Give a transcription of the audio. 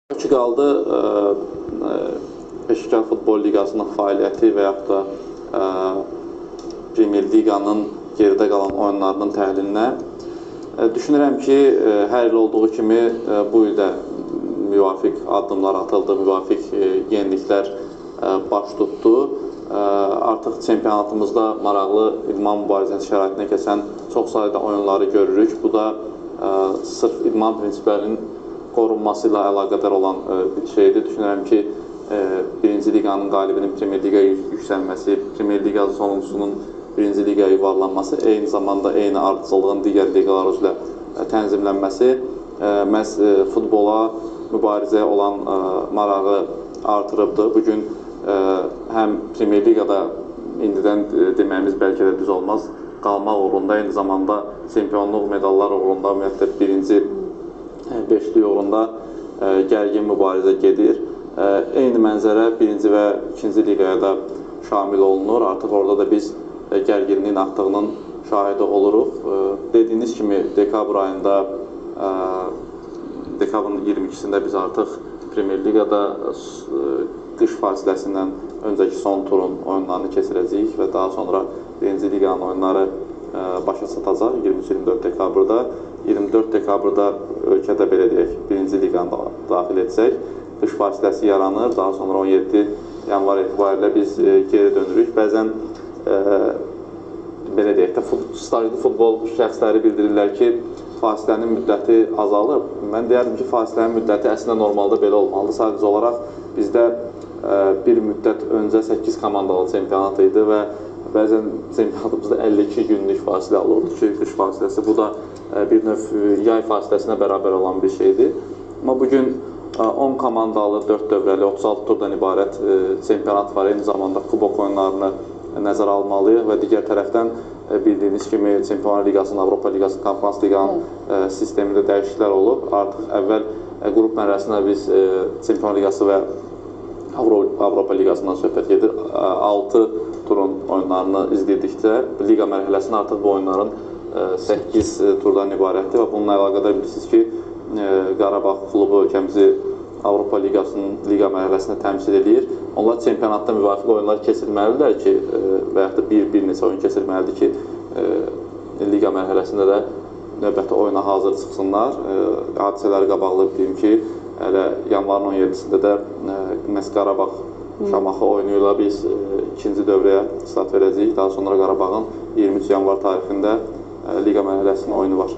Ki qaldı Peşəkar Futbol Liqasının fəaliyyəti və yaxud da Premyer Liqanın geridə qalan oyunlarının təhlilinə. Düşünürəm ki, hər il olduğu kimi bu il də müvafiq addımlar atıldı, müvafiq yeniliklər baş tutdu. Artıq çempionatımızda maraqlı idman mübarizəsi şəraitinə keçən çox sayda oyunları görürük. Bu da sırf idman prinsiplərinin qorunması ilə əlaqədar olan bir şeydir. Düşünürəm ki, birinci liqanın qalibinin Premyer Liqaya yüksəlməsi, Premyer Liqa sonuncusunun birinci liqaya yuvarlanması, eyni zamanda eyni ardıcıllığın digər liqalar üzrə tənzimlənməsi məhz futbola, mübarizəyə olan marağı artırıbdır. Bugün həm Premyer Liqada indidən deməyimiz bəlkə də düz olmaz, qalmaq uğrunda, eyni zamanda çempionluq medallar uğrunda, ümumiyyətlə birinci beşlik uğrunda gərgin mübarizə gedir. Eyni mənzərə birinci və ikinci liqaya da şamil olunur. Artıq orada da biz gərginliyin artdığının şahidi oluruq. Dediyiniz kimi dekabr ayında, dekabrın 22-sində biz artıq Premyer Liqada qış fasiləsindən öncəki son turun oyunlarını keçirəcəyik və daha sonra birinci liqanın oyunları başa çatacaq 23-24 dekabrda. 24 dekabrda ölkədə belə deyək, birinci liqanı daxil etsək, qış fasiləsi yaranır. Daha sonra 17 yanvar etibarilə biz geri dönürük. Bəzən belə deyək də, stajlı futbol şəxsləri bildirirlər ki, fasilənin müddəti azalıb. Mən deyərdim ki, fasilənin müddəti əslində normalda belə olmalıdır. Sadəcə olaraq bizdə bir müddət öncə 8 komandalı çempionat idi və bəzən çempionatımızda 52 günlük fasilə olurdu ki, qış fasiləsi. Bu da bir növ yay fasiləsinə bərabər olan bir şeydir. Amma bugün 10 komandalı, 4 dövrəli, 36 turdan ibarət çempionat var. Eyni zamanda kubok oyunlarını nəzərə almalıyıq və digər tərəfdən bildiyiniz kimi Çempionlar Liqasının, Avropa Liqasının, Konferans Liqanın sistemində dəyişikliklər olub. Artıq əvvəl qrup mərhələsində biz Çempionlar Liqası və Avropa Liqasından söhbət gedir. 6 turun oyunlarını izlədikdə liqa mərhələsində artıq bu oyunların 8 turdan ibarətdir və bununla əlaqədar bilirsiniz ki, Qarabağ klubu ölkəmizi Avropa Liqasının liqa mərhələsində təmsil edir. Onlar çempionatda müvafiq oyunlar keçirməlidirlər ki, və yaxud da bir neçə oyun keçirməlidir ki, liqa mərhələsində də növbəti oyuna hazır çıxsınlar. Hadisələri qabaqlayıb deyim ki, hələ yanvarın 17-sində də məhz Qarabağ Şamaxı oyunu ilə biz ikinci dövrəyə start verəcəyik. Daha sonra Qarabağın 23 yanvar tarixində liqa mərhələsinin oyunu var.